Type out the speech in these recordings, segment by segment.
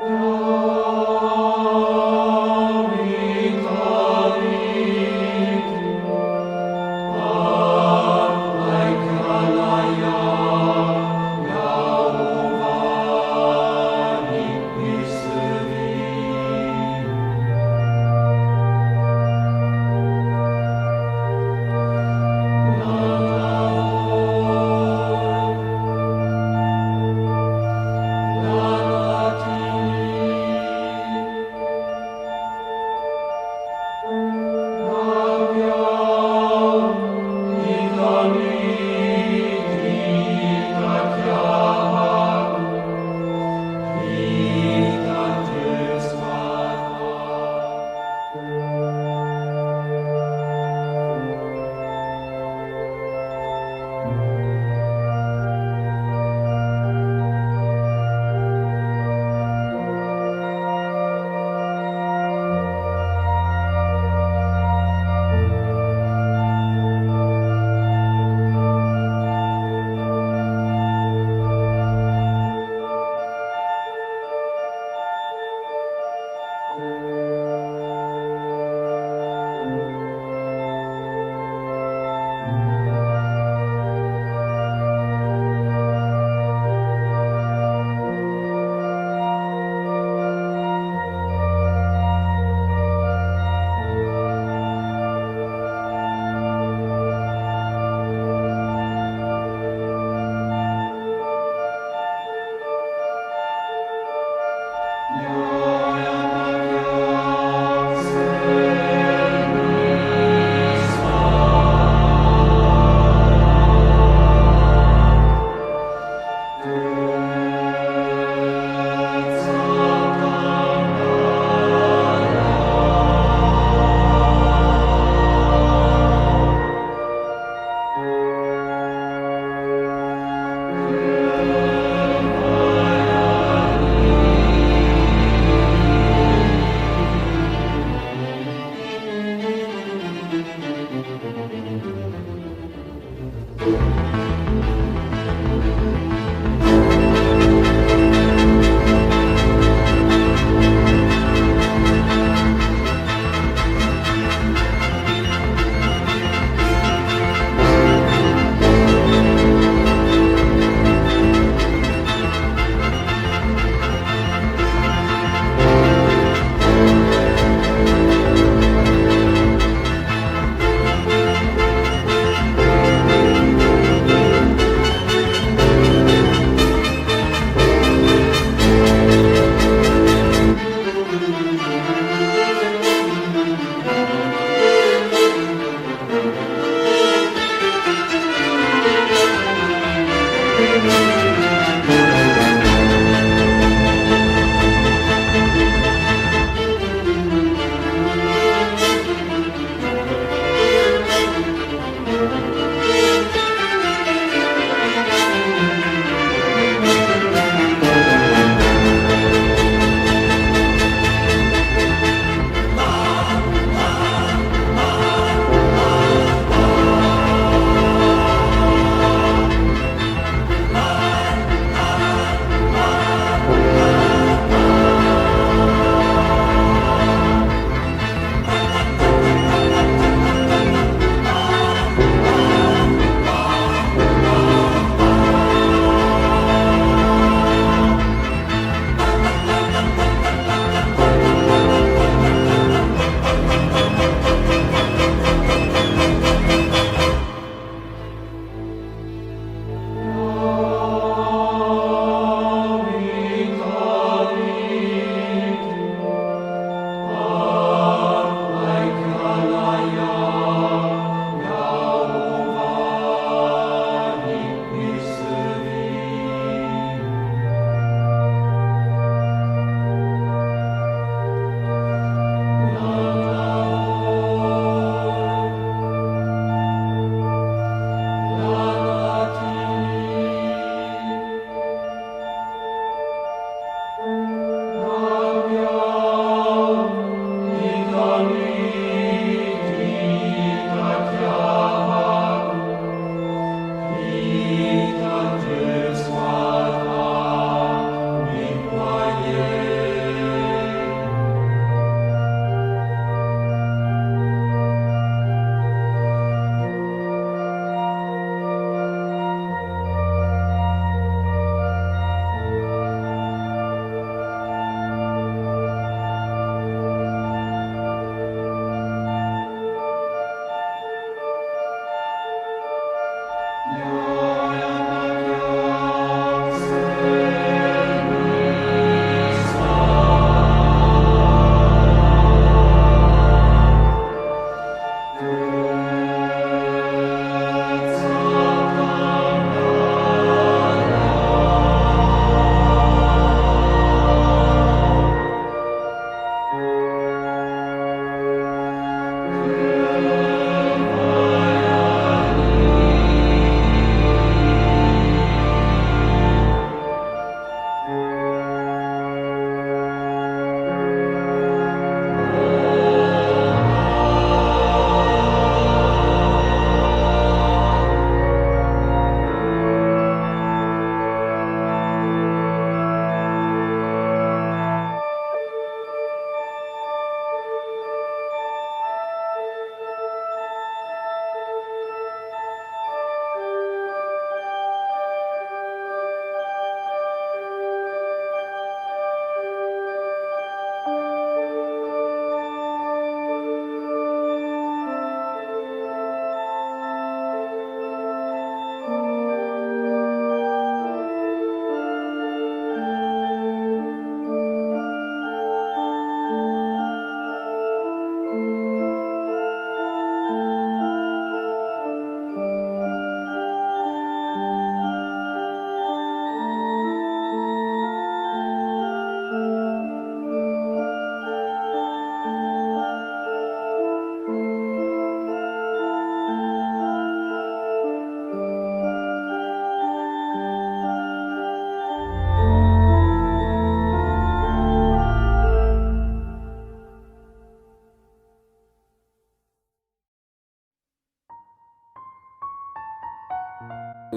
Yo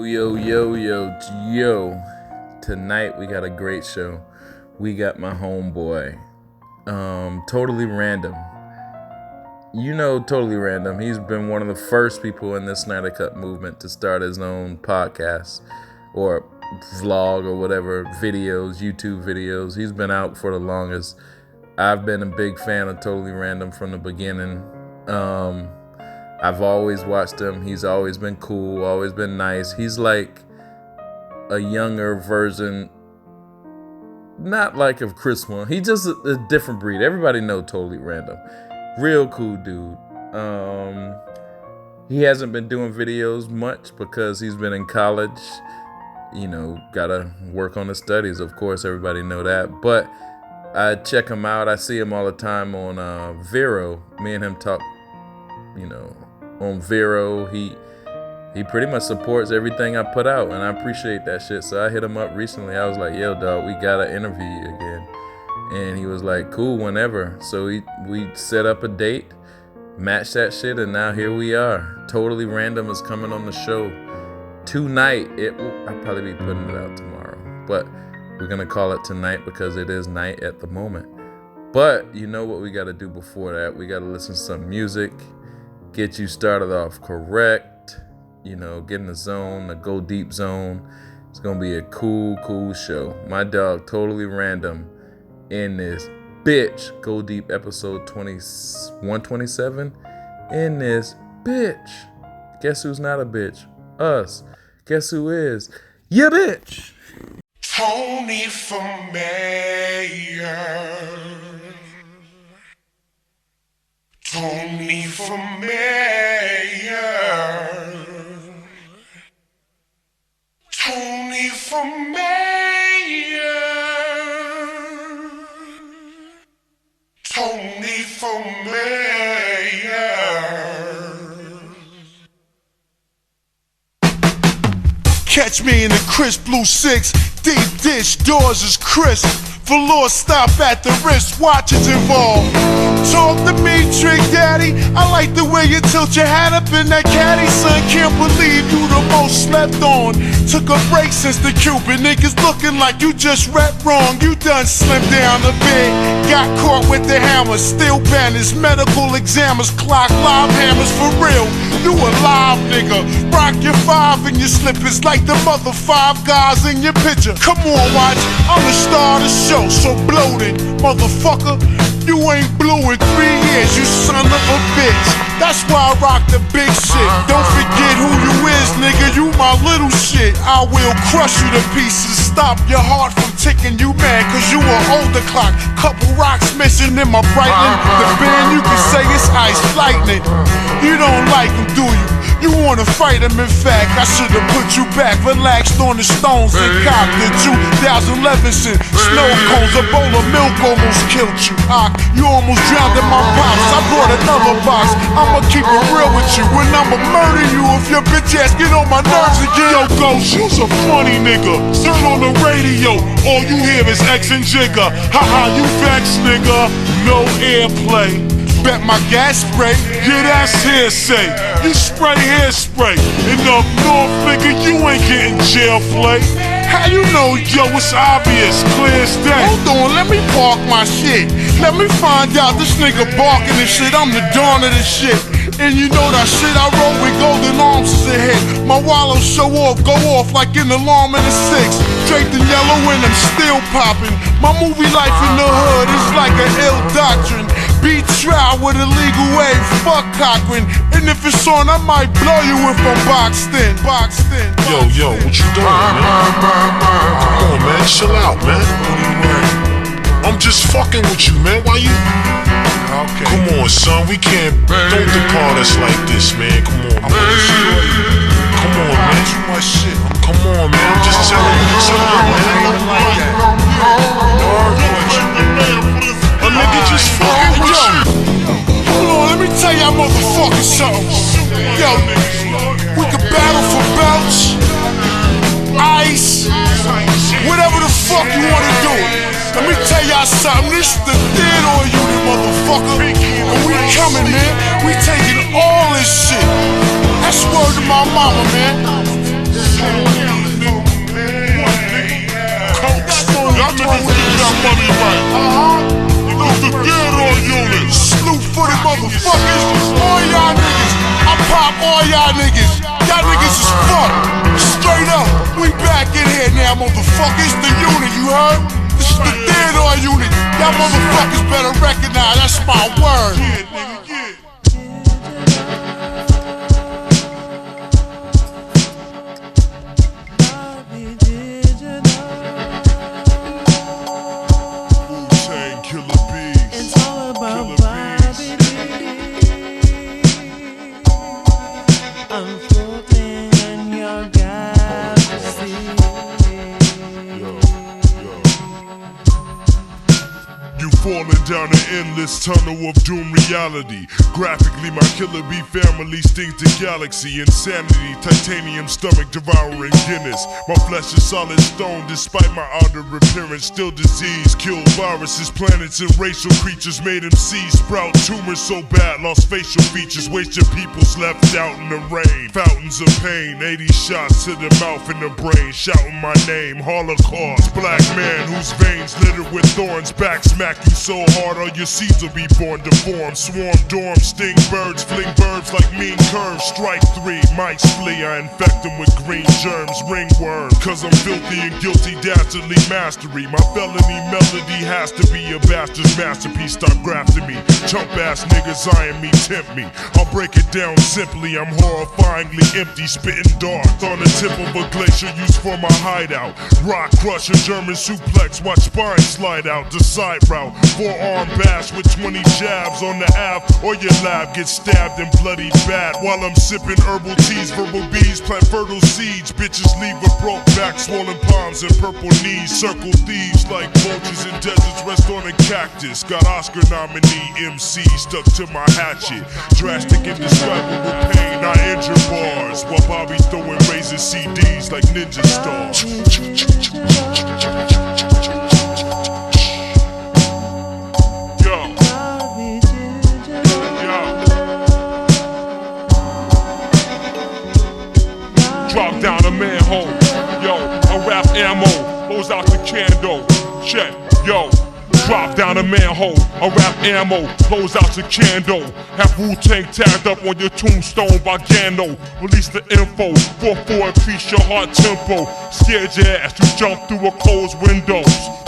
Yo. Tonight we got a great show. We got my homeboy, Totally Random. You know Totally Random. He's been one of the first people in this Snydercut movement to start his own podcast or vlog or whatever, YouTube videos. He's been out for the longest. I've been a big fan of Totally Random from the beginning. I've always watched him. He's always been cool, always been nice. He's like a younger version, not like of Chris one. He's just a different breed. Everybody know Totally Random. Real cool dude. He hasn't been doing videos much because he's been in college. You know, gotta work on the studies, of course, everybody know that. But I check him out. I see him all the time on Vero. Me and him talk, on Vero. He pretty much supports everything I put out, and I appreciate that shit. So I hit him up recently. I was like, yo, dog, we gotta interview you again. And he was like, cool, whenever. So we set up a date, matched that shit, and now here we are. Totally Random is coming on the show tonight. I'll probably be putting it out tomorrow, but we're gonna call it tonight because it is night at the moment. But you know what we gotta do before that? We gotta listen to some music, get you started off correct, get in the zone, the go deep zone. It's gonna be a cool show. My dog Totally Random in this bitch. Go Deep episode 127 in this bitch. Guess who's not a bitch? Us. Guess who is? Yeah, bitch. Tony from Mayor. Tony from Mayor. Tony from Mayor. Tony from Mayor. Catch me in the crisp blue 6, deep dish, doors is crisp. Velour stop at the wrist, watches involved. Talk to me, Trick Daddy. I like the way you tilt your hat up in that caddy, son. Can't believe you the most slept on. Took a break since the Cuban niggas looking like you just rep wrong. You done slimmed down a bit. Got caught with the hammer, still bandaged. Medical examiners, clock live hammers for real. You a live nigga. Rock your 5 in your slippers like the mother 5 guys in your picture. Come on, watch. I'm the star of the show. So bloated, motherfucker. You ain't blue in 3 years, you son of a bitch. That's why I rock the big shit. Don't forget who you is, nigga. You my little shit. I will crush you to pieces. Stop your heart from ticking. You mad cause you an older clock. Couple rocks missing in my Breitling. The band you can say it's ice lightning. You don't like them, do you? You wanna fight him, in fact, I should've put you back. Relaxed on the stones and cocked the 2011 shit. Snow cones, a bowl of milk almost killed you. You almost drowned in my pops. I brought another box. I'ma keep it real with you. And I'ma murder you if your bitch ass get on my nerves again. Yo, Ghost, you's a funny nigga. Turn on the radio, all you hear is X and Jigga. Haha, you vex, nigga. No airplay. Bet my gas spray, yeah, that's hearsay. You spray hairspray. In up north, nigga, you ain't getting jail play. How you know, yo, it's obvious, clear as day. Hold on, let me park my shit. Let me find out this nigga barking and shit. I'm the dawn of this shit. And you know that shit I roll with golden arms is ahead. My wallow show off, go off like an alarm in the 6. Draped in yellow and I'm still popping. My movie life in the hood is like an ill doctrine. Beat trial with a legal way, fuck Cochran. And if it's on, I might blow you if I'm boxed in. Yo, what you doing, man? Come on, man, chill out, man. I'm just fucking with you, man. Why you? Okay. Come on, son, we can't. Don't depart us like this, man. Come on, man. Come on, man. Too much shit. Come on, man. I'm just telling you, man. A nigga just fucking with you. Hold on, let me tell y'all motherfuckers something. Yo, we can battle for belts, ice, whatever the fuck you wanna do. Let me tell y'all something. This is the theater of you, motherfucker. And we coming, man. We taking all this shit. That's word to my mama, man. Y'all niggas get that money right. It's the theater unit. Slew-footed motherfuckers. All y'all niggas. I pop all y'all niggas. Y'all niggas is fucked. Straight up. We back in here now, motherfuckers. The unit, you heard? This is the theater unit. Y'all motherfuckers better recognize. That's my word. Yeah, nigga, yeah. Falling down an endless tunnel of doom reality. Graphically, my killer bee family stings the galaxy. Insanity, titanium stomach devouring Guinness. My flesh is solid stone despite my outer appearance. Still disease, kill viruses, planets and racial creatures. Made MCs sprout tumors so bad, lost facial features. Wasted peoples left out in the rain. Fountains of pain, 80 shots to the mouth and the brain. Shouting my name, Holocaust. Black man whose veins littered with thorns. Back smack you so hard all your seeds will be born deformed. Swarm, dorm, sting birds, fling verbs like mean curves. Strike 3, mics flee, I infect them with green germs. Ringworm, cause I'm filthy and guilty, dastardly mastery. My felony melody has to be a bastard's masterpiece. Stop grafting me, chump ass niggas eyeing me, tempt me. I'll break it down simply, I'm horrifyingly empty. Spitting dark on the tip of a glacier used for my hideout. Rock crusher, German suplex, watch spine slide out. The side route, forearm bash with 20 jabs on the Ave, or your lab gets stabbed and bloody bad. While I'm sipping herbal teas, verbal bees plant fertile seeds. Bitches leave with broke back, swollen palms and purple knees. Circle thieves like vultures in deserts, rest on a cactus. Got Oscar nominee MC stuck to my hatchet. Drastic indescribable pain, I injure bars while Bobby throwing razor CDs like ninja stars. Drop down a manhole, yo, I rap ammo, blows out the candle, check, yo. Drop down a manhole, I rap ammo, blows out the candle. Have Wu-Tang tagged up on your tombstone by Gano. Release the info, 4-4 increase your heart tempo. Scared your ass to jump through a closed window.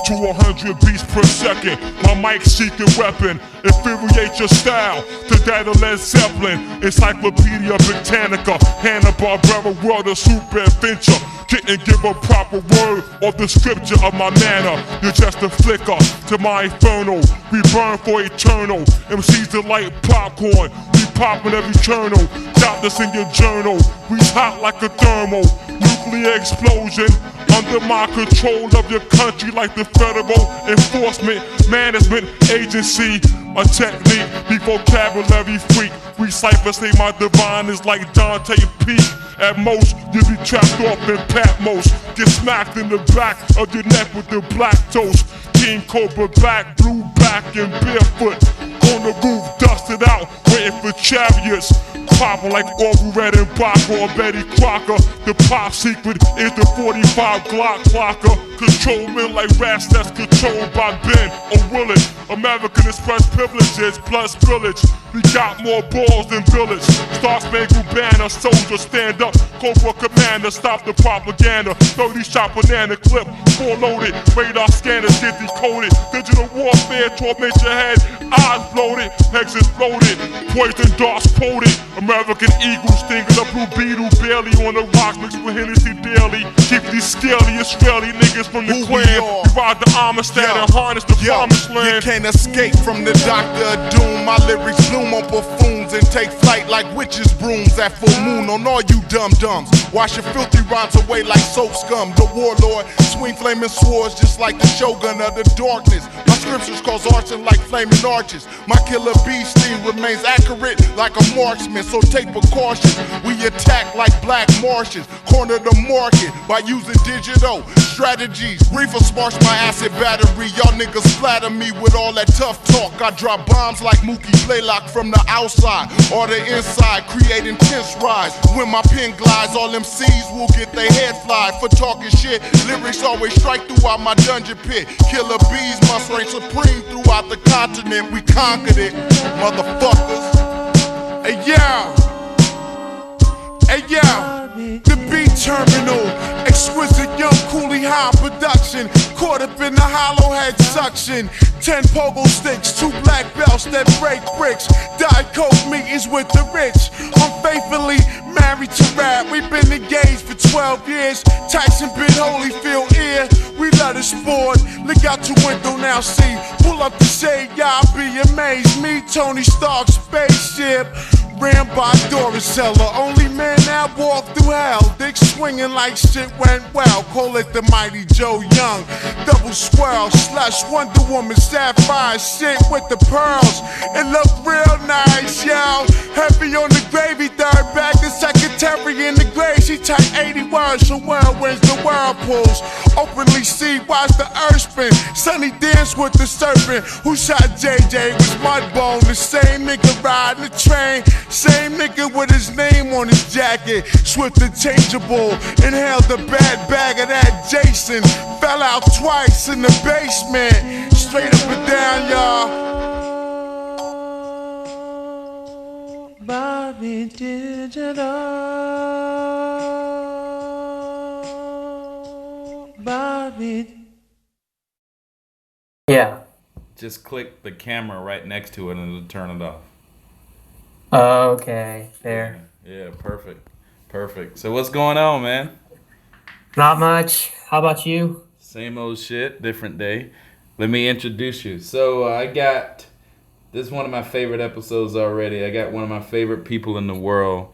To 100 beats per second, my mic secret weapon. Infuriate your style to that of Led Zeppelin. Encyclopedia Britannica, Hanna-Barbera world of super adventure. Didn't give a proper word of the scripture of my manner. You're just a flicker to my inferno. We burn for eternal. MCs delight popcorn. We poppin' every kernel. Jot this in your journal. We hot like a thermal. Nuclear explosion. Under my control of your country like the Federal Enforcement Management Agency. A technique, the vocabulary freak. We cipher say my divine is like Dante Peak. At most, you'll be trapped off in Patmos. Get smacked in the back of your neck with the black toast. King Cobra back, blue back and barefoot. On the roof, dusted out, waiting for chariots. Poppin' like Orville Redenbacher or Betty Crocker. The pop secret is the 45 Glock clocker. Control men like rats that's controlled by Ben or Willett. American Express privileges plus village. We got more balls than village. Star Spangled Banner, soldier stand up. Cobra commander, stop the propaganda. 30 shot banana clip, full loaded. Radar scanners get decoded. Digital warfare torment your head. Eyes bloated, legs exploded. Poison darts quoted. American Eagle stinging a blue beetle barely on the rocks mixed with Hennessy daily. Keep these scaly Israeli niggas from the clan. We ride the Amistad and harness the promised land. You can't escape from the Doctor of Doom. My lyrics bloom on buffoons and take flight like witches' brooms at full moon on all you dum-dums. Wash your filthy rhymes away like soap scum. The warlord swing flaming swords just like the shogun of the darkness. My scriptures cause arson like flaming arches. My killer bee sting remains accurate like a marksman, so take precautions. We attack like black Martians, corner the market by using digital. strategies. Reefer sparks my acid battery. Y'all niggas flatter me with all that tough talk. I drop bombs like Mookie Blaylock from the outside or the inside, creating tense rides. When my pen glides, all MCs will get their head flied for talking shit. Lyrics always strike throughout my dungeon pit. Killer bees must reign supreme throughout the continent. We conquered it, motherfuckers. Hey yeah, hey yeah, the beat terminal, exquisite young coolie high production, caught up in the hollow head suction. 10 pogo sticks, 2 black belts that break bricks. Diet Coke meetings with the rich. Unfaithfully married to rap. We've been engaged for 12 years. Tyson been Holyfield ear. We let it sport. Look out your window now, see. Pull up the shade, y'all be amazed. Me, Tony Stark, spaceship. Ran by Dorisella. Only man that walked through hell. Dick swinging like shit went well. Call it the mighty Joe Young. Double swirl, slush, Wonder Woman, sapphire shit with the pearls. It look real nice, yo. Heavy on the gravy, third bag, the secretary in the grave. She type 80 words, so whirlwinds, the whirlpools. Openly see, watch the earth spin. Sunny dance with the serpent. Who shot JJ was Mudbone. The same nigga riding the train. Same nigga with his name on his jacket. Swift interchangeable. Inhaled the bad bag of that Jason. Fell out twice in the basement. Straight up and down, y'all. Bobby Digital. Bobby. Yeah. Just click the camera right next to it and it'll turn it off. Okay, there. Yeah, perfect. Perfect. So what's going on, man? Not much. How about you? Same old shit, different day. Let me introduce you. So I got, this is one of my favorite episodes already. I got one of my favorite people in the world.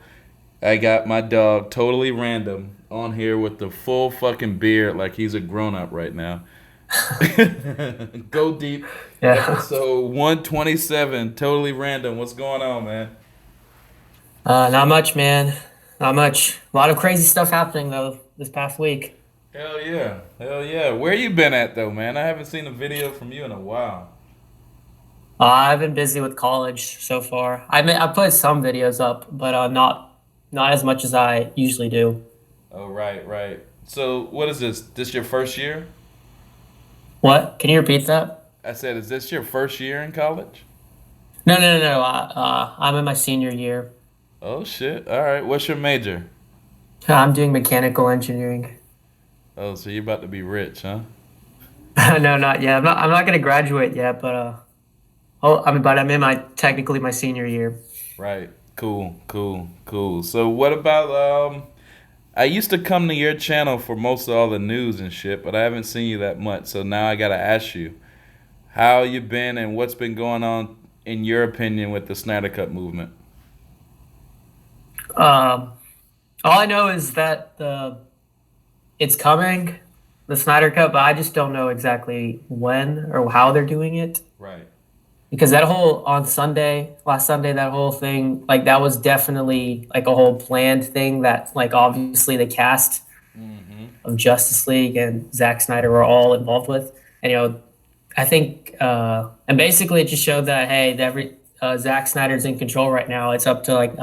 I got my dog, Totally Random, on here with the full fucking beard like he's a grown-up right now. Go deep. Yeah. Episode 127, Totally Random. What's going on, man? Not much, man. Not much. A lot of crazy stuff happening though this past week. Hell yeah. Hell yeah. Where you been at though, man? I haven't seen a video from you in a while. I've been busy with college so far. I put some videos up, but not as much as I usually do. Oh, right. So what is this? This your first year? What? Can you repeat that? I said, is this your first year in college? No. I'm in my senior year. Oh shit. All right. What's your major? I'm doing mechanical engineering. Oh, so you're about to be rich, huh? No, not yet. I'm not gonna graduate yet, but but I'm in technically my senior year. Right. Cool. So what about I used to come to your channel for most of all the news and shit, but I haven't seen you that much. So now I gotta ask you, how you been and what's been going on in your opinion with the Snydercut movement? All I know is that it's coming, the Snydercut, but I just don't know exactly when or how they're doing it. Right. Because last Sunday, that whole thing, like that was definitely like a whole planned thing that like obviously the cast of Justice League and Zack Snyder were all involved with. And I think and basically it just showed that hey, Zack Snyder's in control right now. It's up to like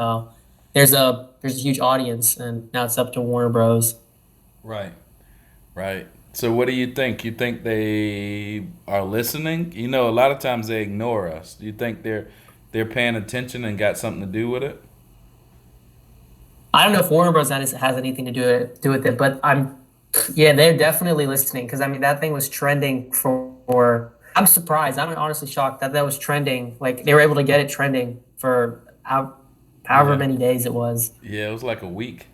there's a huge audience and now it's up to Warner Bros. Right. So what do you think? You think they are listening? A lot of times they ignore us. Do you think they're paying attention and got something to do with it? I don't know if Warner Bros. has anything to do with it, but they're definitely listening because that thing was trending for. I'm surprised. I'm honestly shocked that was trending. Like they were able to get it trending for however many days it was. Yeah, it was like a week.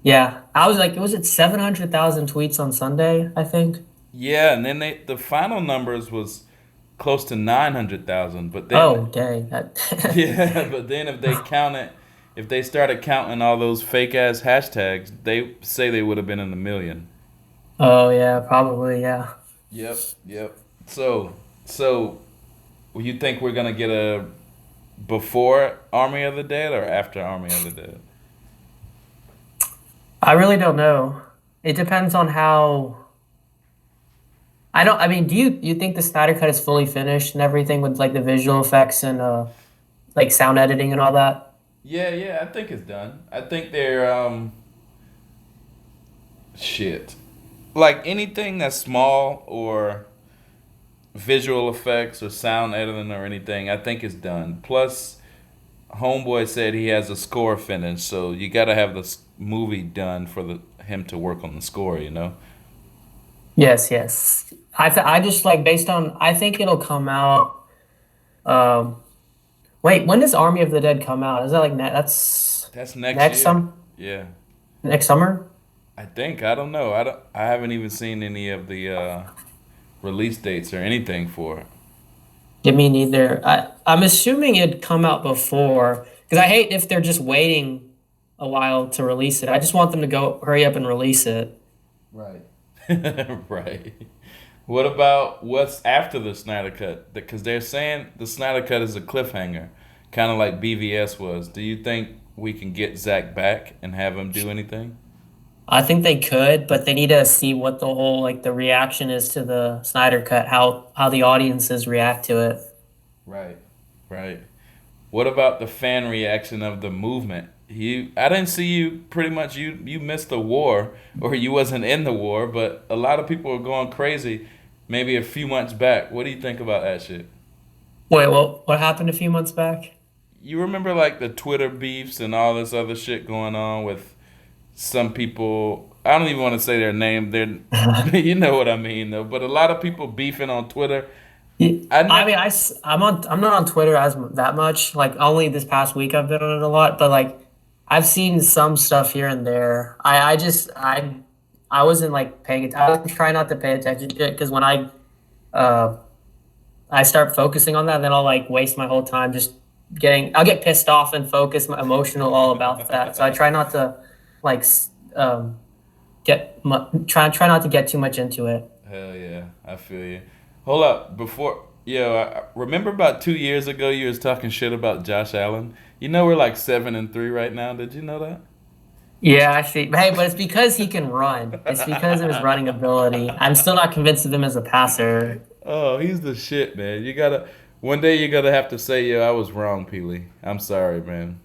Yeah, I was like, was it 700,000 tweets on Sunday? I think. Yeah, and then the final numbers was close to 900,000. But then, oh dang! Yeah, but then if they started counting all those fake ass hashtags, they say they would have been in the million. Oh yeah, probably yeah. Yep. So you think we're gonna get a before Army of the Dead or after Army of the Dead? I really don't know. it depends on how. I don't. I mean, do you think the Snyder Cut is fully finished and everything with like the visual effects and like sound editing and all that? Yeah, yeah, I think it's done. I think they're shit. Like anything that's small or visual effects or sound editing or anything, I think is done. Plus, Homeboy said he has a score finished, so you got to have the movie done for the him to work on the score. You know. Yes, yes. I just like based on. I think it'll come out. Um, wait, when does Army of the Dead come out? Is that like that's That's next next year. some Yeah, next summer? I think. I don't know. I don't. I haven't even seen any of the release dates or anything for it. Yeah, me neither. I'm assuming it'd come out before because I hate if they're just waiting a while to release it. I just want them to go hurry up and release it. Right. Right. What about what's after the Snyder Cut? Because they're saying the Snyder Cut is a cliffhanger, kind of like BVS was. Do you think we can get Zach back and have him do anything? I think they could, but they need to see what the whole like the reaction is to the Snyder cut, how the audiences react to it. Right. Right. What about the fan reaction of the movement? I didn't see you. Pretty much, you missed the war, or you wasn't in the war. But a lot of people are going crazy. Maybe a few months back. What do you think about that shit? Wait, what happened a few months back? You remember like the Twitter beefs and all this other shit going on with some people. I don't even want to say their name. They're, you know what I mean though. But a lot of people beefing on Twitter. I I know. mean, I'm not on Twitter as that much. Like only this past week I've been on it a lot, but like I've seen some stuff here and there. I wasn't like paying attention. I was trying not to pay attention to it because when uh I start focusing on that, then I'll like waste my whole time just I'll get pissed off and focus my emotional all about that. So I try not to like try not to get too much into it. Hell yeah, I feel you. Hold up, before yo, I remember about 2 years ago you was talking shit about Josh Allen. You know we're like 7-3 right now. Did you know that? Yeah, I see. Hey, but it's because he can run. It's because of his running ability. I'm still not convinced of him as a passer. Oh, he's the shit, man. You gotta one day you're gonna have to say, yo, I was wrong, Peely. I'm sorry, man.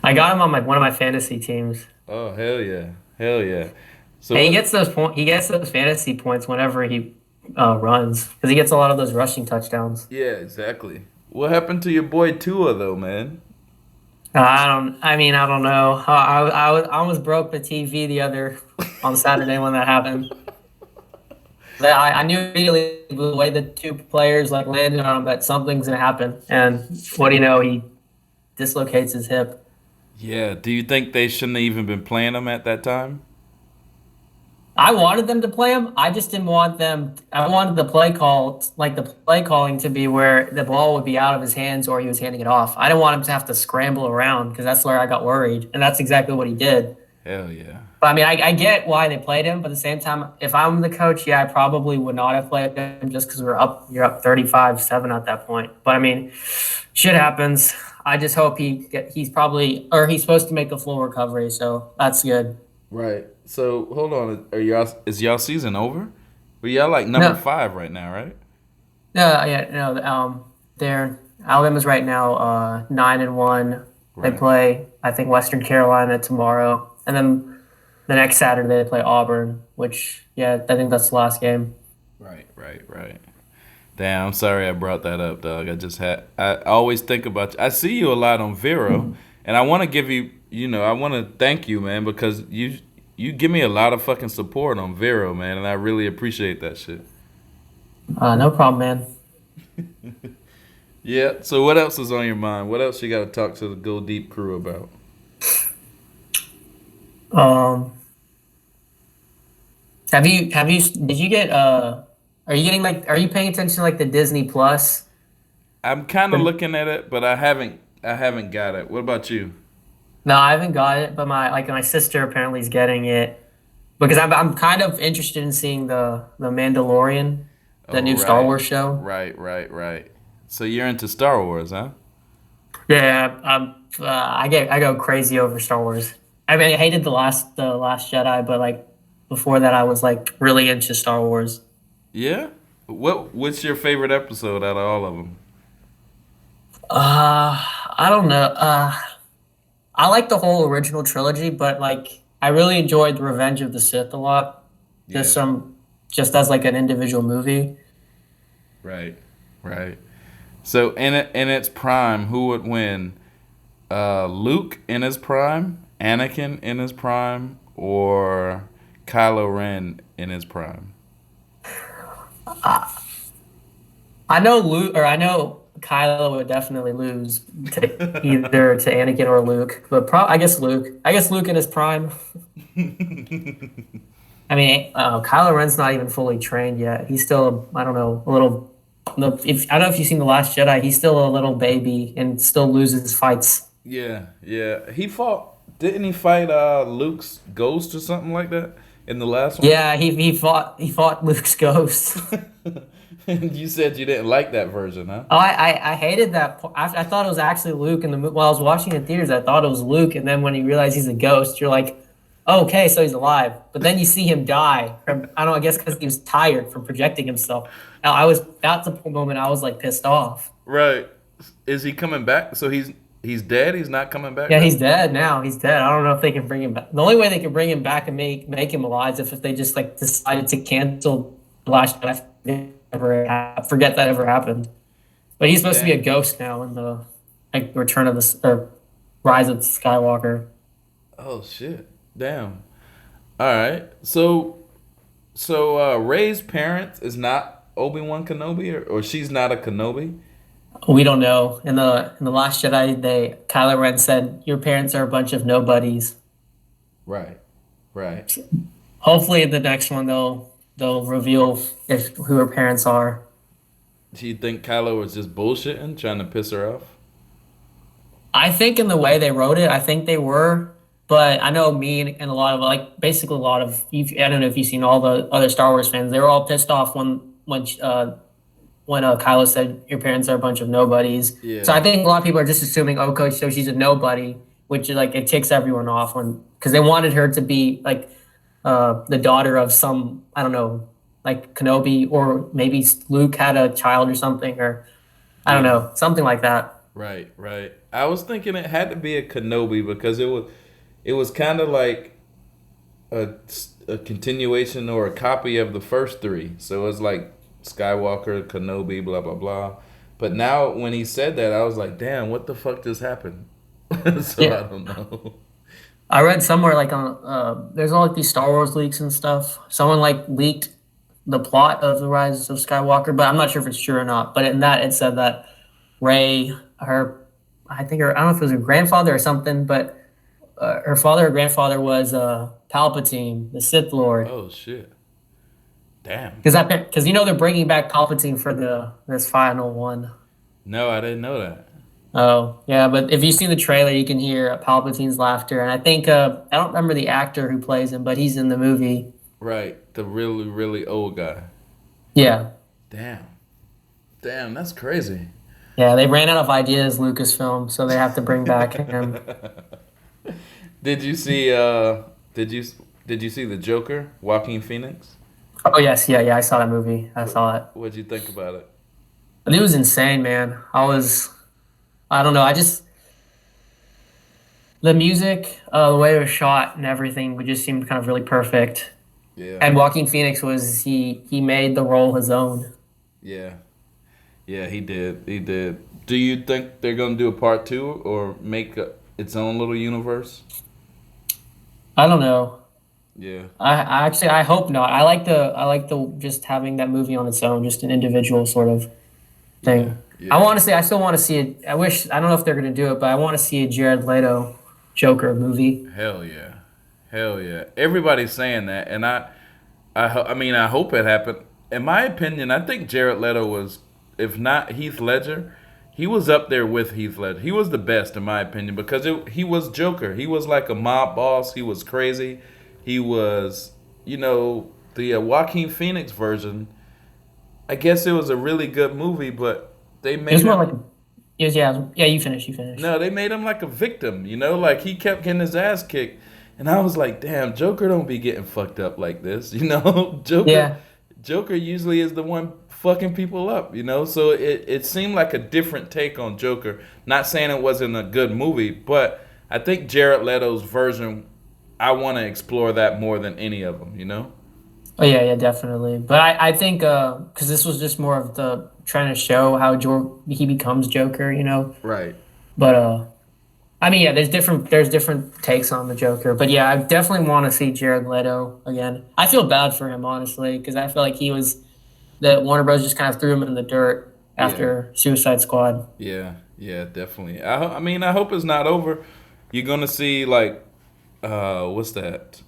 I got him on my one of my fantasy teams. Oh hell yeah, hell yeah. So And he what? gets those point. He gets those fantasy points whenever he runs because he gets a lot of those rushing touchdowns. Yeah, exactly. What happened to your boy Tua though, man? I don't. I mean, I don't know. I almost broke the TV the other on Saturday when that happened. I knew immediately the way the two players like landed on him that something's gonna happen. And what do you know? He dislocates his hip. Yeah. Do you think they shouldn't have even been playing him at that time? I wanted them to play him. I just didn't want them. I wanted the play call, like the play calling, to be where the ball would be out of his hands or he was handing it off. I didn't want him to have to scramble around because that's where I got worried, and that's exactly what he did. Hell yeah. But I mean, I get why they played him, but at the same time, if I'm the coach, yeah, I probably would not have played him just because we're up. You're up 35-7 at that point. But I mean, shit happens. I just hope he's supposed to make a full recovery, so that's good. Right. So hold on. Is y'all season over? But y'all like number No, 5 right now, right? no, yeah, no. They're Alabama's right now 9-1. They Right. play, I think, Western Carolina tomorrow, and then the next Saturday they play Auburn. Which, yeah, I think that's the last game. Right. Right. Right. Damn, I'm sorry I brought that up, dog. I always think about you. I see you a lot on Vero, and I want to give you, I want to thank you, man, because you give me a lot of fucking support on Vero, man, and I really appreciate that shit. No problem, man. Yeah. So what else is on your mind? What else you got to talk to the Go Deep crew about? Um, did you get are you getting like are you paying attention to like the Disney Plus? I'm kind of looking at it, but I haven't got it. What about you? No, I haven't got it, but my sister apparently is getting it because I'm kind of interested in seeing the Mandalorian, the Oh, new Star right. Wars show. Right. Right. Right. So you're into Star Wars, huh? Yeah, I go crazy over Star Wars. I mean, I hated the last Jedi, but like before that, I was like really into Star Wars. Yeah. What's your favorite episode out of all of them? I don't know. I like the whole original trilogy, but like I really enjoyed Revenge of the Sith a lot. Just Yeah. some, just as like an individual movie. Right. Right. So in its prime, who would win? Luke in his prime, Anakin in his prime, or Kylo Ren in his prime? I know Luke, or I know Kylo would definitely lose to either to Anakin or Luke, but I guess Luke. I guess Luke in his prime. I mean, Kylo Ren's not even fully trained yet. He's still, I don't know, a little. No, if I don't know if you've seen the Last Jedi, he's still a little baby and still loses fights. Yeah, yeah. He fought. Didn't he fight Luke's ghost or something like that in the last one? Yeah, he fought Luke's ghost. You said you didn't like that version, huh? Oh, I hated that. I thought it was actually Luke in the while I was watching it in theaters. I thought it was Luke, and then when you realize he's a ghost, you're like, oh, okay, so he's alive. But then you see him die. From, I don't know. I guess because he was tired from projecting himself. Now that's the moment I was like pissed off. Right. Is he coming back? So he's dead. He's not coming back. Yeah, now? he's dead now. He's dead. I don't know if they can bring him back. The only way they can bring him back and make him alive is if they just like decided to cancel the Last Jedi. Forget that ever happened. But he's supposed to be a ghost now in the like Return of the or Rise of Skywalker. Oh shit! Damn. All right. So Rey's parents is not Obi-Wan Kenobi, or she's not a Kenobi. We don't know. In the Last Jedi, Kylo Ren said, "Your parents are a bunch of nobodies." Right. Right. Hopefully, in the next one they'll reveal who her parents are. Do you think Kylo was just bullshitting, trying to piss her off? I think in the way they wrote it, I think they were. But I know me and a lot of like basically a lot of I don't know if you've seen all the other Star Wars fans. They were all pissed off when Kylo said your parents are a bunch of nobodies. Yeah. So I think a lot of people are just assuming, oh, coach, so she's a nobody, which is like it ticks everyone off when because they wanted her to be like the daughter of some I don't know like Kenobi or maybe Luke had a child or something or I don't know something like that. Right. Right. I was thinking it had to be a Kenobi because it was kind of like a, a continuation or a copy of the first three. So it was like Skywalker, Kenobi, blah blah blah. But now when he said that, I was like, damn, what the fuck just happened? So Yeah. I don't know. I read somewhere like on there's all like these Star Wars leaks and stuff. Someone like leaked the plot of the Rise of Skywalker, but I'm not sure if it's true or not. But in that it said that Rey, I think I don't know if it was her grandfather or something, but her father or grandfather was Palpatine, the Sith Lord. Oh shit. Damn. Because they're bringing back Palpatine for this final one. No, I didn't know that. Oh yeah, but if you see the trailer, you can hear Palpatine's laughter, and I think I don't remember the actor who plays him, but he's in the movie. Right. The really, really old guy. Yeah, Damn. Damn, that's crazy. yeah, they ran out of ideas, Lucasfilm, so they have to bring back him. Did you see did you see the Joker, Joaquin Phoenix? Oh yes, yeah, I saw that movie. I saw it. What'd you think about it? But it was insane, man. I don't know. The music, the way it was shot, and everything, would just seemed kind of really perfect. Yeah. And Joaquin Phoenix he made the role his own. Yeah. Yeah, he did. He did. Do you think they're gonna do a part two or make its own little universe? I don't know. Yeah. I hope not. I like the just having that movie on its own, just an individual sort of thing. Yeah. I still want to see it. I don't know if they're gonna do it, but I want to see a Jared Leto Joker movie. Hell yeah. Hell yeah. Everybody's saying that, and I mean, I hope it happened. In my opinion, I think Jared Leto was, if not Heath Ledger, he was up there with Heath Ledger. He was the best, in my opinion, because he was Joker. He was like a mob boss. He was crazy. He was, the Joaquin Phoenix version. I guess it was a really good movie, but they made It was more like Yes, yeah. You finish. You finish. No, they made him like a victim, like he kept getting his ass kicked. And I was like, damn, Joker don't be getting fucked up like this, Joker Yeah. Joker usually is the one fucking people up. So it seemed like a different take on Joker. Not saying it wasn't a good movie, but I think Jared Leto's version, I want to explore that more than any of them. Oh yeah, definitely. But I think because this was just more of the trying to show how he becomes Joker, Right. But I mean, yeah, there's different takes on the Joker, but yeah, I definitely want to see Jared Leto again. I feel bad for him honestly because I feel like he was that Warner Bros. Just kind of threw him in the dirt Yeah. after Suicide Squad. Yeah. Yeah, definitely. I mean, I hope it's not over. You're going to see like what's that?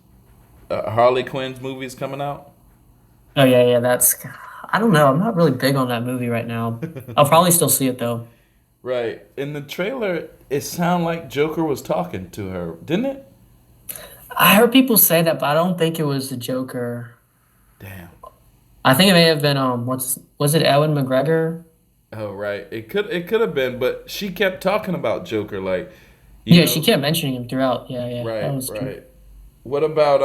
Harley Quinn's movies coming out? Oh yeah, that's. I don't know. I'm not really big on that movie right now. I'll probably still see it though. Right. In the trailer, it sounded like Joker was talking to her, didn't it? I heard people say that, but I don't think it was the Joker. Damn. I think it may have been was it Ewan McGregor? Oh, right. It could have been, but she kept talking about Joker, like, you Yeah, she know. kept mentioning him throughout. Yeah, that Right, was true. right. What about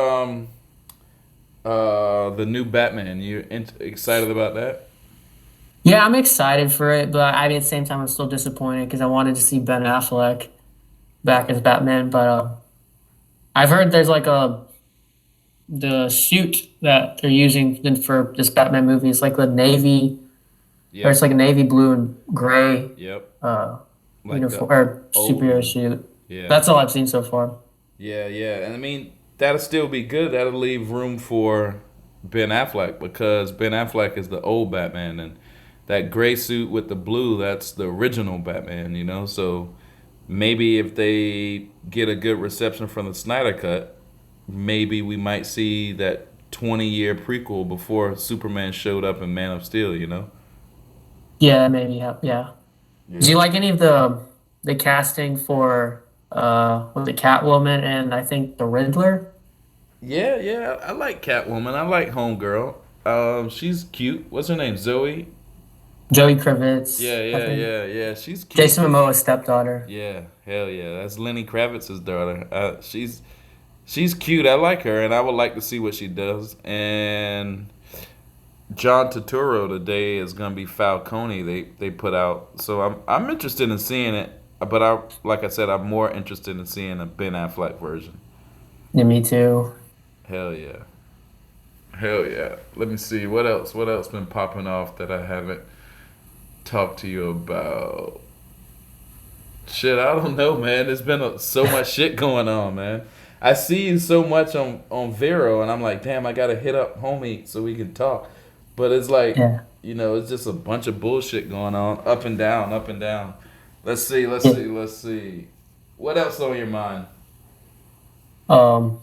the new Batman? You excited about that? Yeah, I'm excited for it, but I mean at the same time I'm still disappointed because I wanted to see Ben Affleck back as Batman. But I've heard there's like the suit that they're using for this Batman movie is like the navy, or it's Yep. like a navy blue and gray Yep. uh Like the uniform or old superhero one. suit. Yeah. That's all I've seen so far. Yeah, yeah. And I mean, that'll still be good. That'll leave room for Ben Affleck because Ben Affleck is the old Batman and that gray suit with the blue, that's the original Batman. So maybe if they get a good reception from the Snyder cut, maybe we might see that 20-year prequel before Superman showed up in Man of Steel. Yeah, maybe. Yeah. Do you like any of the casting for was it Catwoman and I think the Riddler? Yeah, yeah. I like Catwoman. I like Homegirl. She's cute. What's her name? Zoe? Joey Kravitz, Yeah, I yeah, think. yeah, yeah. She's cute. Jason Momoa's stepdaughter. Yeah, hell yeah. That's Lenny Kravitz's daughter. She's cute. I like her, and I would like to see what she does. And John Turturro today is gonna be Falcone. They put out, so I'm interested in seeing it. But like I said, I'm more interested in seeing a Ben Affleck version. Yeah, me too. Hell yeah, hell yeah. Let me see what else. What else been popping off that I haven't talked to you about? Shit, I don't know, man. There's been so much shit going on, man. I see you so much on Vero, and I'm like, damn, I gotta hit up homie so we can talk. But it's like, Yeah. it's just a bunch of bullshit going on, up and down, up and down. Let's see, let's Yeah. see, let's see. What else on your mind? Um,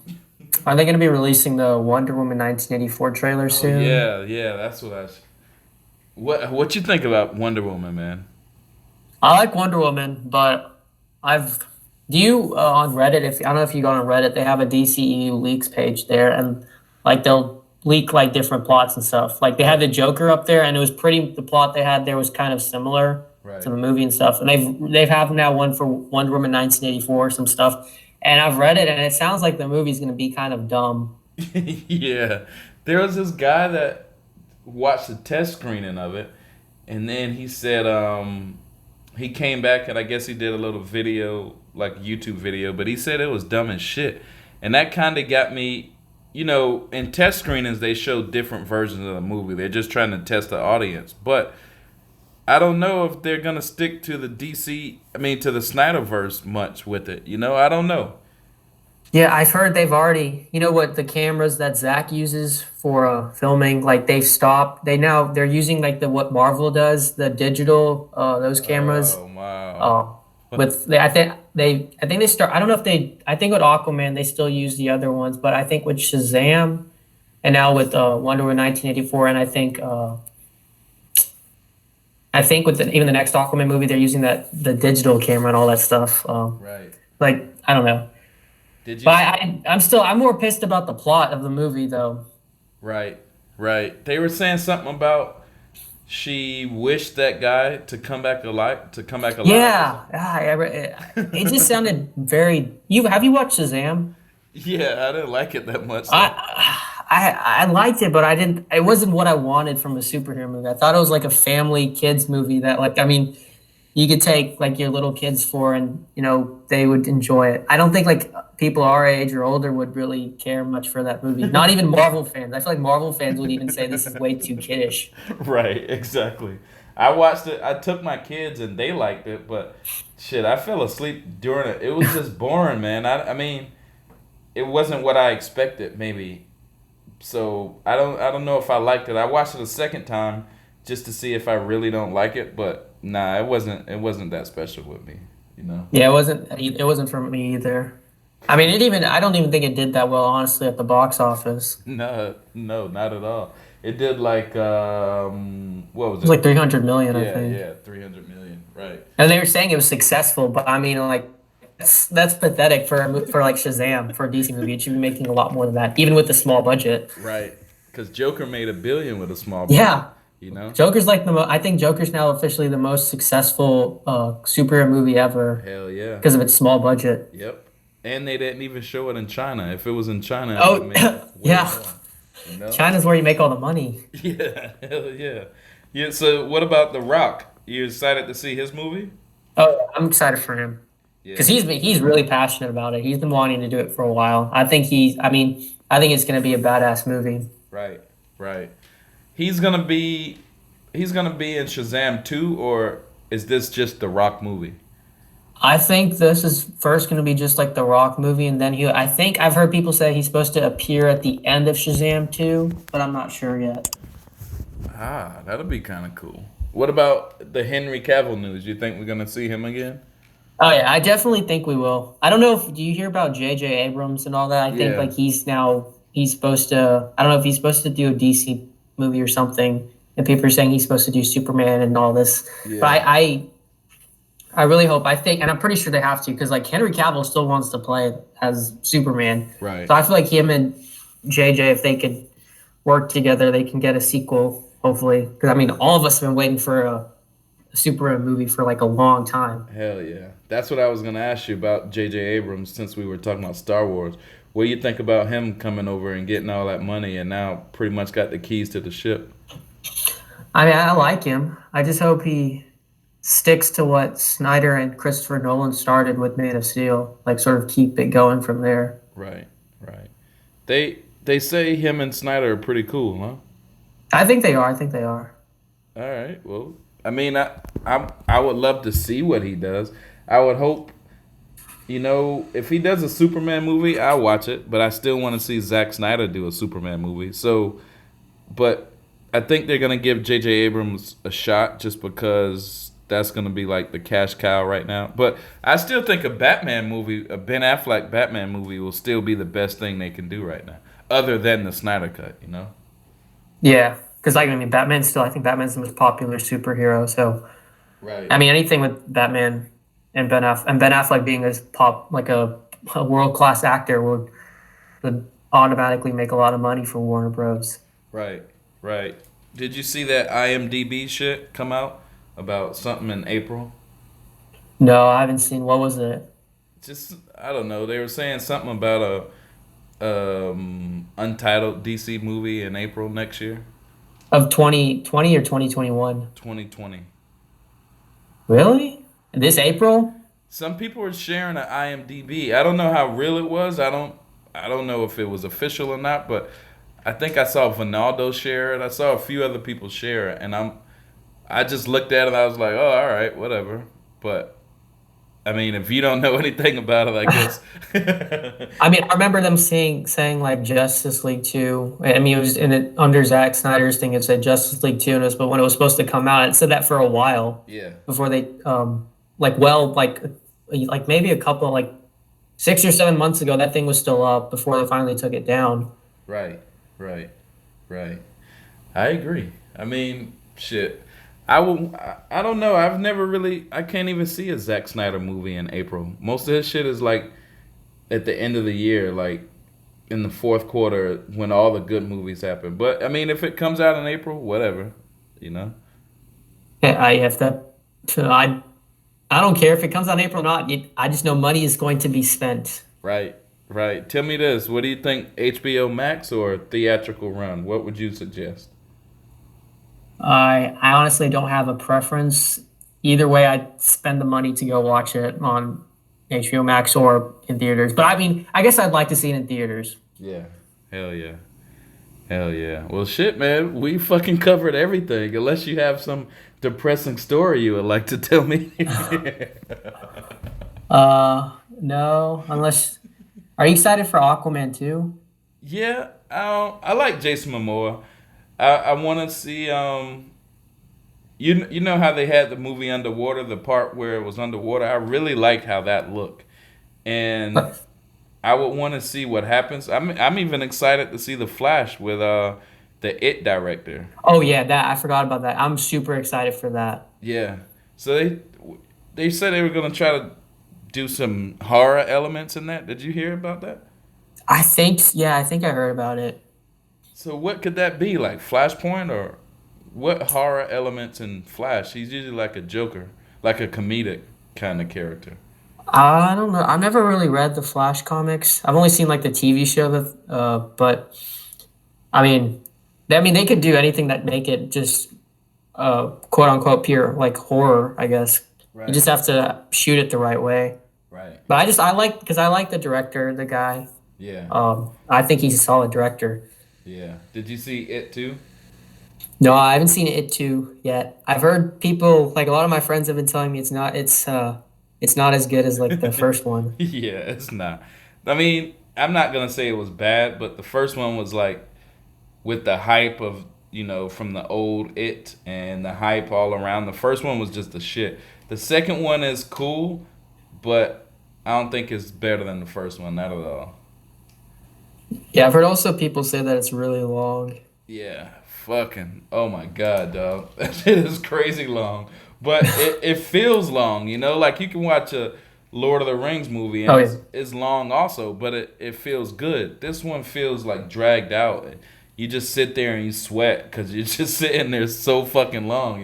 are they going to be releasing the Wonder Woman 1984 trailer Oh soon? yeah, yeah, that's what what you think about Wonder Woman, man? I like Wonder Woman, but I've do you on Reddit? If I don't know if you go on Reddit, they have a DCEU leaks page there, and like they'll leak like different plots and stuff. Like they had the Joker up there, and it was pretty. The plot they had there was kind of similar Right. to the movie and stuff. And they've have now one for Wonder Woman 1984, some stuff. And I've read it, and it sounds like the movie's going to be kind of dumb. Yeah. There was this guy that watched the test screening of it, and then he said he came back and I guess he did a little video, like YouTube video, but he said it was dumb as shit. And that kind of got me, in test screenings they show different versions of the movie. They're just trying to test the audience. But I don't know if they're going to stick to the to the Snyderverse much with it. I don't know. Yeah, I've heard they've already, what the cameras that Zach uses for filming, like they've stopped. They're using like the what Marvel does, the digital those cameras. Oh, wow. Uh, I think they start. I don't know if they. I think with Aquaman they still use the other ones, but I think with Shazam and now with Wonder Woman 1984, and I think with even the next Aquaman movie they're using the digital camera and all that stuff. Right. Like I don't know. Did you But I'm more pissed about the plot of the movie though. Right, right. They were saying something about she wished that guy to come back alive. To come back alive. Yeah, it just sounded very. You have you watched Shazam? Yeah, I didn't like it that much. Though. I liked it, but I didn't. It wasn't what I wanted from a superhero movie. I thought it was like a family kids movie that, like, I mean, you could take like your little kids for, and they would enjoy it. I don't think like people our age or older would really care much for that movie. Not even Marvel fans. I feel like Marvel fans would even say this is way too kiddish. Right, exactly. I watched it. I took my kids and they liked it, but shit, I fell asleep during it. It was just boring, man. I mean, it wasn't what I expected, maybe. So I don't know if I liked it. I watched it a second time just to see if I really don't like it, but nah, it wasn't that special with me, you know. Yeah, it wasn't for me either. I mean, I don't even think it did that well, honestly, at the box office. No, no, not at all. It did like what was It was it? like 300 million, I Yeah, think. yeah, 300 million, right. And they were saying it was successful, but I mean, like, that's pathetic for like Shazam for a DC movie. It should be making a lot more than that, even with the small budget. Right. Cuz Joker made a billion with a small budget, Yeah, you know? Joker's like I think Joker's now officially the most successful superhero movie ever Hell yeah. because of its small budget. Yep. And they didn't even show it in China. If it was in China, it Oh, would have made way yeah. more. You know? China's where you make all the money. Yeah, hell yeah. Yeah, so what about The Rock? You excited to see his movie? Oh, yeah, I'm excited for him Yeah. because he's really passionate about it. He's been wanting to do it for a while. I think it's gonna be a badass movie. Right, right. He's gonna be in Shazam 2, or is this just the Rock movie? I think this is first going to be just like the Rock movie, and then I think I've heard people say he's supposed to appear at the end of Shazam 2, but I'm not sure yet. Ah, that'll be kind of cool. What about the Henry Cavill news? You think we're gonna see him again? Oh yeah, I definitely think we will. I don't know if do you hear about J.J. Abrams and all that? I think Yeah. like he's supposed to. I don't know if he's supposed to do a DC movie or something, and people are saying he's supposed to do Superman and all this. Yeah. But I really hope. I think, and I'm pretty sure they have to because like Henry Cavill still wants to play as Superman. Right. So I feel like him and JJ, if they could work together, they can get a sequel. Hopefully, because I mean, all of us have been waiting for a Superman movie for like a long time. Hell yeah. That's what I was gonna ask you about J.J. Abrams since we were talking about Star Wars. What do you think about him coming over and getting all that money and now pretty much got the keys to the ship? I mean, I like him. I just hope he sticks to what Snyder and Christopher Nolan started with Man of Steel. Like, sort of keep it going from there. Right, right. They say him and Snyder are pretty cool, huh? I think they are. I think they are. All right. Well, I mean, I would love to see what he does. I would hope, if he does a Superman movie, I'll watch it. But I still want to see Zack Snyder do a Superman movie. So, but I think they're gonna give J.J. Abrams a shot just because that's gonna be like the cash cow right now. But I still think a Batman movie, a Ben Affleck Batman movie, will still be the best thing they can do right now, other than the Snyder cut. Yeah, because I mean, I think Batman's the most popular superhero. So, Right. I mean, anything with Batman and Ben Affleck being as like a world class actor would automatically make a lot of money for Warner Bros. Right. Right. Did you see that IMDb shit come out about something in April? No, I haven't seen. What was it? Just I don't know. They were saying something about a untitled DC movie in April next year, Of 2020 or 2021? 2020. Really? This April? Some people were sharing an IMDb. I don't know how real it was. I don't know if it was official or not, but I think I saw Vinaldo share it. I saw a few other people share it, and I just looked at it and I was like, oh, all right, whatever. But I mean, if you don't know anything about it, I guess. I mean, I remember them saying like Justice League 2. I mean, it was under Zack Snyder's thing. It said Justice League 2, but when it was supposed to come out, it said that for a while. Yeah. Before they like maybe a couple like 6 or 7 months ago, that thing was still up before they finally took it down. Right. I agree. I mean, shit. I don't know. I can't even see a Zack Snyder movie in April. Most of his shit is like at the end of the year, like in the fourth quarter when all the good movies happen. But I mean, if it comes out in April, whatever, I have to. I don't care if it comes out in April or not. I just know money is going to be spent. Right, right. Tell me this: what do you think, HBO Max or theatrical run? What would you suggest? I honestly don't have a preference. Either way, I'd spend the money to go watch it on HBO Max or in theaters. But I mean, I guess I'd like to see it in theaters. Yeah, hell yeah. Hell yeah. Well, shit, man. We fucking covered everything. Unless you have some depressing story you would like to tell me. No, unless are you excited for Aquaman too? Yeah, I like Jason Momoa. I want to see. You know how they had the movie Underwater, the part where it was underwater. I really liked how that looked, and I would want to see what happens. I'm even excited to see the Flash with the It director. Oh yeah, that I forgot about that. I'm super excited for that. Yeah. So they said they were gonna try to do some horror elements in that. Did you hear about that? I think I heard about it. So what could that be like? Flashpoint or what horror elements in Flash? He's usually like a Joker, like a comedic kind of character. I don't know. I've never really read the Flash comics. I've only seen like the TV show but I mean, they could do anything that make it just quote unquote pure like horror, I guess. You Right. just have to shoot it the right way. Right. But I like because I like the director, the guy. Yeah. I think he's a solid director. Yeah. Did you see it too? No, I haven't seen it too yet. I've heard people like a lot of my friends have been telling me it's not as good as like the first one. Yeah, it's not. I mean, I'm not gonna say it was bad, but the first one was like with the hype of from the old It and the hype all around. The first one was just the shit. The second one is cool, but I don't think it's better than the first one, not at all. Yeah, I've heard also people say that it's really long. Yeah, fucking. Oh my god, dog. That shit is crazy long. But it feels long, Like you can watch a Lord of the Rings movie and Oh yeah. it's long also, but it feels good. This one feels like dragged out. You just sit there and you sweat because you're just sitting there so fucking long.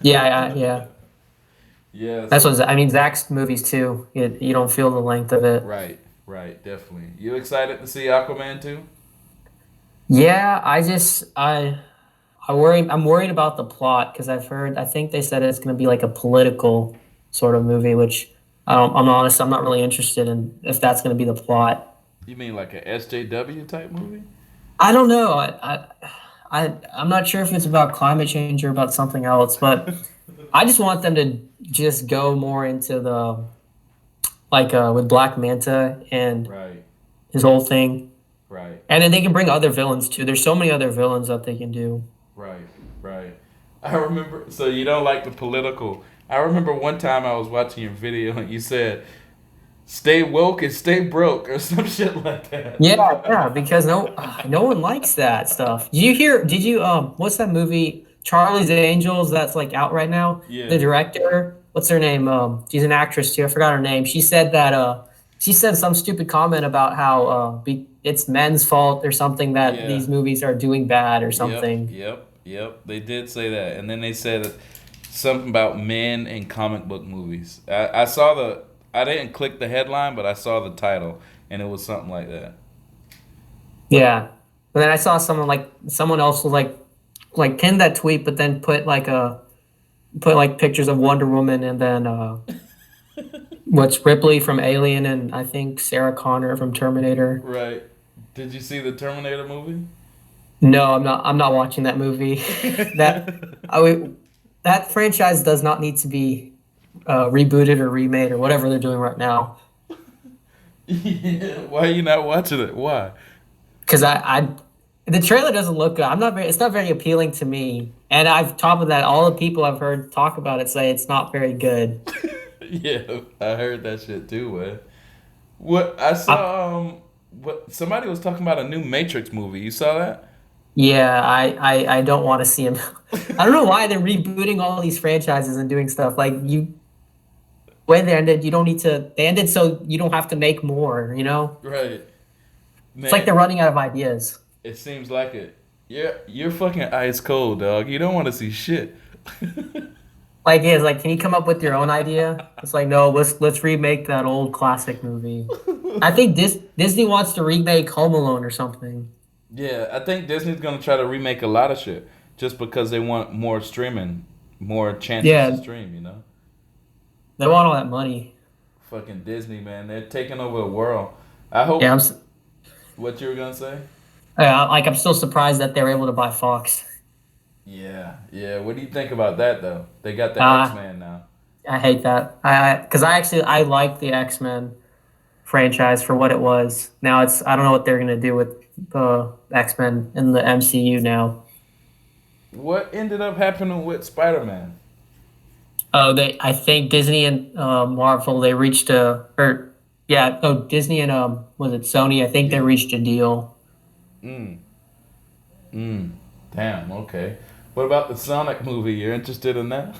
Yeah. Yeah, That's so what I mean. Zach's movies too. You don't feel the length of it. right, right, definitely. You excited to see Aquaman too? Yeah, I'm worried about the plot because I think they said it's going to be like a political sort of movie, which I'm honest, I'm not really interested in if that's going to be the plot. You mean like a SJW type movie? I don't know. I'm not sure if it's about climate change or about something else, but I just want them to just go more into the like with Black Manta and Right, his whole thing. right. And then they can bring other villains too. There's so many other villains that they can do. Right, right. I remember. So you don't like the political. I remember one time I was watching your video and you said, "Stay woke and stay broke" or some shit like that. Yeah, because no one likes that stuff. Did you what's that movie Charlie's Angels that's like out right now? Yeah. The director, what's her name? She's an actress too. I forgot her name. She said some stupid comment about how it's men's fault or something that Yeah. these movies are doing bad or Yep. something. Yep. Yep. They did say that, and then they said something about men in comic book movies. I saw the. I didn't click the headline, but I saw the title, and it was something like that. Yeah. And then I saw someone else was like pinned that tweet but then put like pictures of Wonder Woman and then what's Ripley from Alien and I think Sarah Connor from Terminator. Right. Did you see the Terminator movie? No, I'm not watching that movie. that that franchise does not need to be rebooted or remade or whatever they're doing right now. Yeah. Why are you not watching it? Why? Because the trailer doesn't look good. It's not very appealing to me. And I've top of that, all the people I've heard talk about it say it's not very good. Yeah, I heard that shit too, man. What I saw, what somebody was talking about a new Matrix movie. You saw that? Yeah, I don't want to see him. I don't know why they're rebooting all these franchises and doing stuff like when they ended. You don't need to. They ended so you don't have to make more. Right. It's like Man, they're running out of ideas. it seems like it. You're fucking ice cold, dog. You don't want to see shit. Like, yeah, it's like, can you come up with your own idea? It's like, no, let's remake that old classic movie. I think Disney wants to remake Home Alone or something. Yeah, I think Disney's gonna try to remake a lot of shit just because they want more streaming, more chances to Yeah, stream. You know, they want all that money. fucking Disney, man, they're taking over the world. I Yeah, hope. What you were gonna say? like I'm still surprised that they were able to buy Fox. Yeah, yeah. What do you think about that though? They got the X Uh, Men now. I hate that. Because I like the X-Men franchise for what it was. Now I don't know what they're gonna do with the X-Men in the MCU now. What ended up happening with Spider Man? Oh, I think Disney and Marvel they reached Disney and was it Sony? I think they Yeah. reached a deal. Mm. Mm. Damn. Okay. What about the Sonic movie? You're interested in that?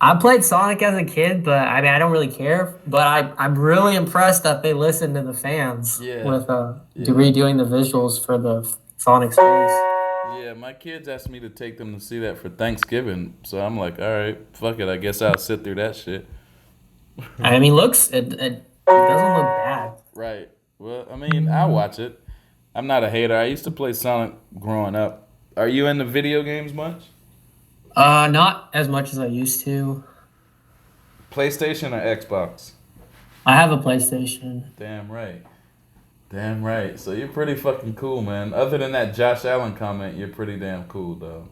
I played Sonic as a kid, but I mean I don't really care. But I'm really impressed that they listened to the fans Yeah. with Yeah. redoing the visuals for the Sonic space. Yeah, my kids asked me to take them to see that for Thanksgiving, so I'm like, all right, fuck it. I guess I'll sit through that shit. I mean, it doesn't look bad. Right. Well, I mean, I'll watch it. I'm not a hater. I used to play Sonic growing up. Are you into video games much? Not as much as I used to. PlayStation or Xbox? I have a PlayStation. Damn right. Damn right. So you're pretty fucking cool, man. Other than that Josh Allen comment, you're pretty damn cool, though.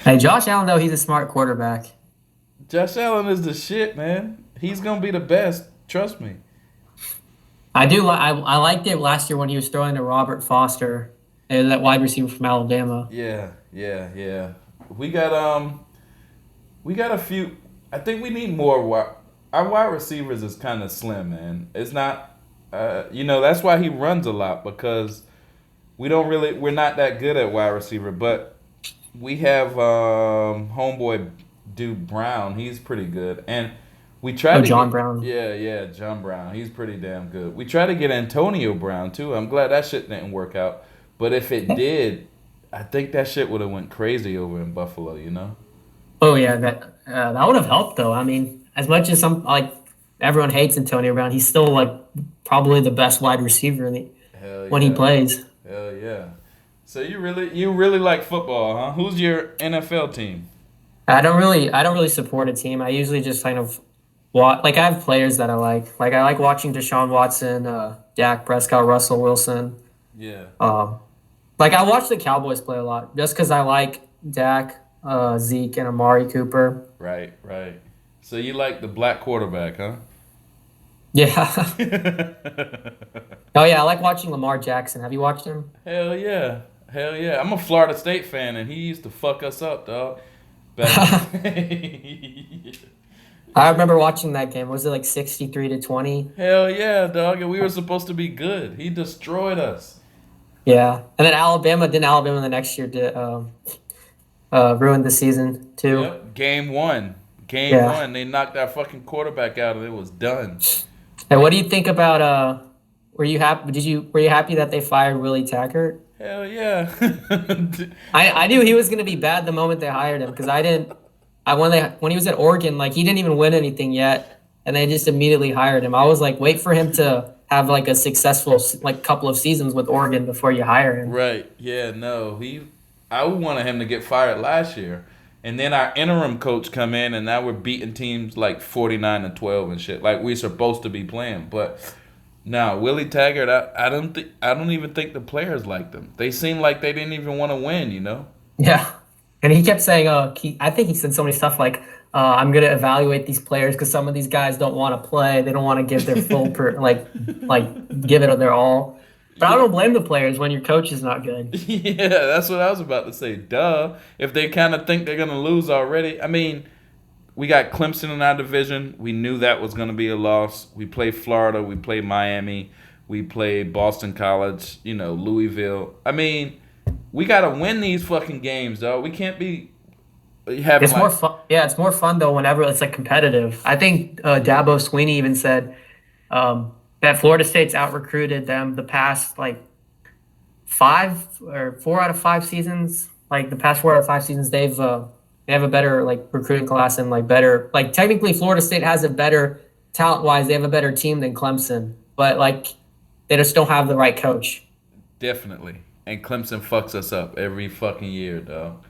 Hey, Josh Allen, though, he's a smart quarterback. Josh Allen is the shit, man. He's gonna be the best. Trust me. I liked it last year when he was throwing to Robert Foster, that wide receiver from Alabama. Yeah, yeah, yeah. We got a few. I think we need more. Our wide receivers is kind of slim, man. It's not. That's why he runs a lot because we're not that good at wide receiver. But we have homeboy Duke Brown. He's pretty good, and we tried to John get, Brown. Yeah, yeah, John Brown. He's pretty damn good. We tried to get Antonio Brown too. I'm glad that shit didn't work out. But if it did, I think that shit would have went crazy over in Buffalo. You know. Oh yeah, that would have helped though. I mean, as much as everyone hates Antonio Brown, he's still like probably the best wide receiver Hell when he yeah. plays. Hell yeah. So you really like football, huh? Who's your NFL team? I don't really support a team. I usually just kind of watch. Like I have players that I like. Like I like watching Deshaun Watson, Dak Prescott, Russell Wilson. Yeah. Like I watch the Cowboys play a lot just because I like Dak, Zeke, and Amari Cooper. Right, right. So you like the black quarterback, huh? Yeah. Oh yeah, I like watching Lamar Jackson. Have you watched him? Hell yeah. Hell yeah. I'm a Florida State fan and he used to fuck us up, dog. Back in the day. I remember watching that game. Was it like 63-20? Hell yeah, dog. And we were supposed to be good. He destroyed us. Yeah. And then Alabama the next year did ruined the season too. Yep. Game one. Yeah. One. They knocked our fucking quarterback out and it was done. And what do you think about were you happy that they fired Willie Taggart? Hell yeah. I knew he was gonna be bad the moment they hired him because when he was at Oregon, like he didn't even win anything yet, and they just immediately hired him. I was like, wait for him to have like a successful like couple of seasons with Oregon before you hire him. Right. Yeah, no. I wanted him to get fired last year. And then our interim coach come in and now we're beating teams like 49-12 and shit. Like we're supposed to be playing. But now Willie Taggart, I don't even think the players liked him. They seemed like they didn't even want to win, you know? Yeah. And he kept saying, I think he said so many stuff like, I'm going to evaluate these players because some of these guys don't want to play. They don't want to give their full, give it their all. But I don't blame the players when your coach is not good. Yeah, that's what I was about to say. Duh. If they kind of think they're going to lose already. I mean, we got Clemson in our division. We knew that was going to be a loss. We play Florida. We play Miami. We play Boston College, Louisville. I mean, we got to win these fucking games, though. We can't be having It's more fun. Yeah, it's more fun, though, whenever it's like competitive. I think Dabo Sweeney even said that Florida State's out-recruited them the past, like, 4 out of 5 seasons. Like the past 4 out of 5 seasons, they have a better like recruiting class and like better like technically Florida State has a better talent wise. They have a better team than Clemson, but like they just don't have the right coach. Definitely. And Clemson fucks us up every fucking year, dog.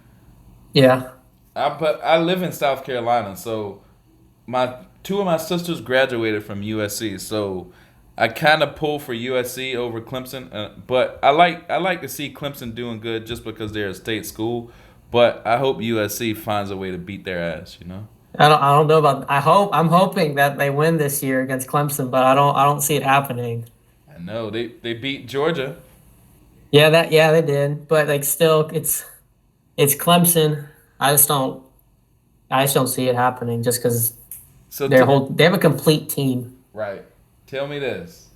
Yeah. But I live in South Carolina, so my two of my sisters graduated from USC, so I kind of pull for USC over Clemson. But I like to see Clemson doing good just because they're a state school. But I hope USC finds a way to beat their ass. You know. I don't know about. I'm hoping that they win this year against Clemson, but I don't see it happening. I know they beat Georgia. Yeah, they did, but like still, it's Clemson. I just don't I just don't see it happening just because So they have a complete team. right. Tell me this.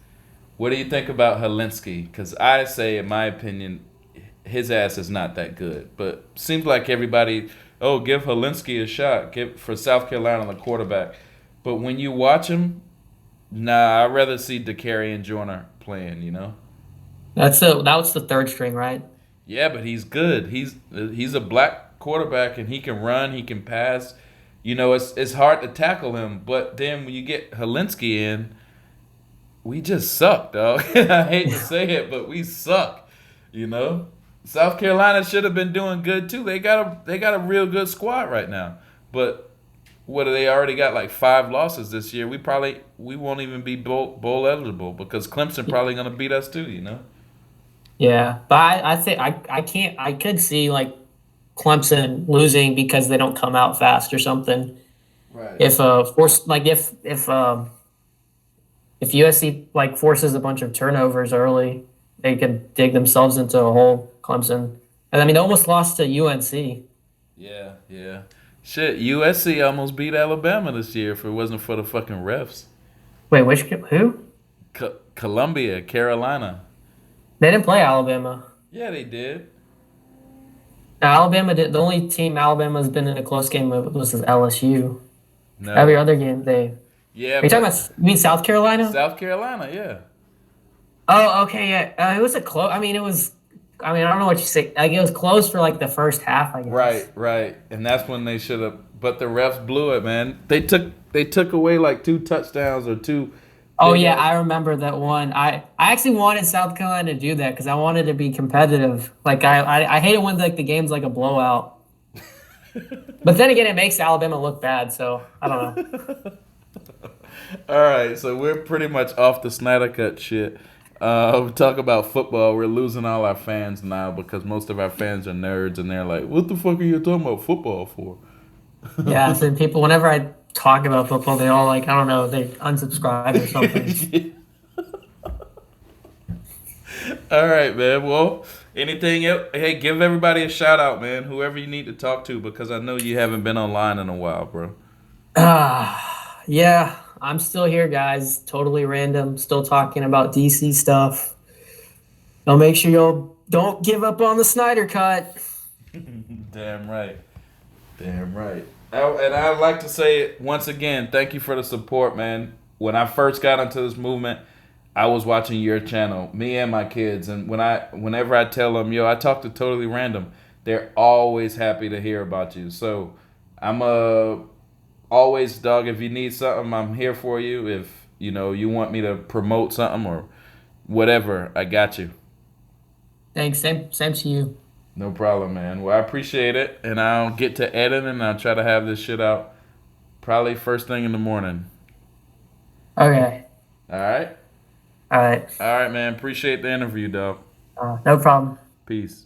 What do you think about Helinski? Because I say, in my opinion, his ass is not that good. But seems like everybody, oh, give Helinski a shot. Give for South Carolina the quarterback. But when you watch him, nah, I'd rather see DeCarry and Joyner playing. You know. That was the third string, right? Yeah, but he's good. He's a black quarterback and he can run. He can pass. You know, it's hard to tackle him. But then when you get Helinski in, we just suck, dog. I hate to say it, but we suck. You know, South Carolina should have been doing good too. They got a real good squad right now. But what do they already got like 5 losses this year? We won't even be bowl eligible because Clemson probably gonna beat us too. You know. Yeah, but I think I can't I could see like Clemson losing because they don't come out fast or something. Right. If USC like forces a bunch of turnovers early, they could dig themselves into a hole. Clemson, and I mean, they almost lost to UNC. Yeah, yeah. Shit, USC almost beat Alabama this year if it wasn't for the fucking refs. Wait, who? Columbia, Carolina. They didn't play Alabama. Yeah, they did. Now, Alabama did. The only team Alabama's been in a close game with was LSU. No. Every other game they. Yeah. Are you talking about? You mean South Carolina? South Carolina, yeah. Oh, okay, yeah. It was a close. I mean, it was. I mean, I don't know what you say. Like, it was close for like the first half, I guess. Right. And that's when they should have. But the refs blew it, man. They took away like 2 touchdowns or 2. Oh yeah, I remember that one. I actually wanted South Carolina to do that because I wanted to be competitive. Like I hate it when like the game's like a blowout. But then again, it makes Alabama look bad. So I don't know. All right, so we're pretty much off the Snydercut shit. We talk about football. We're losing all our fans now because most of our fans are nerds and they're like, "What the fuck are you talking about football for?" Yeah, so people, whenever I talk about football, they all like, I don't know, they unsubscribe or something. All right, man. Well, anything else? Hey, give everybody a shout out, man. Whoever you need to talk to, because I know you haven't been online in a while, bro. Yeah, I'm still here, guys. Totally random. Still talking about DC stuff. I'll make sure y'all don't give up on the Snyder cut. Damn right. And I'd like to say once again, thank you for the support, man. When I first got into this movement, I was watching your channel, me and my kids, and whenever I tell them, yo, I talk to Totally Random, they're always happy to hear about you. So I'm always, dog, if you need something, I'm here for you. If you want me to promote something or whatever, I got you. Thanks. Same to you. No problem, man. Well, I appreciate it, and I'll get to editing, and I'll try to have this shit out probably first thing in the morning. Okay. All right? All right. All right, man. Appreciate the interview, dog. No problem. Peace.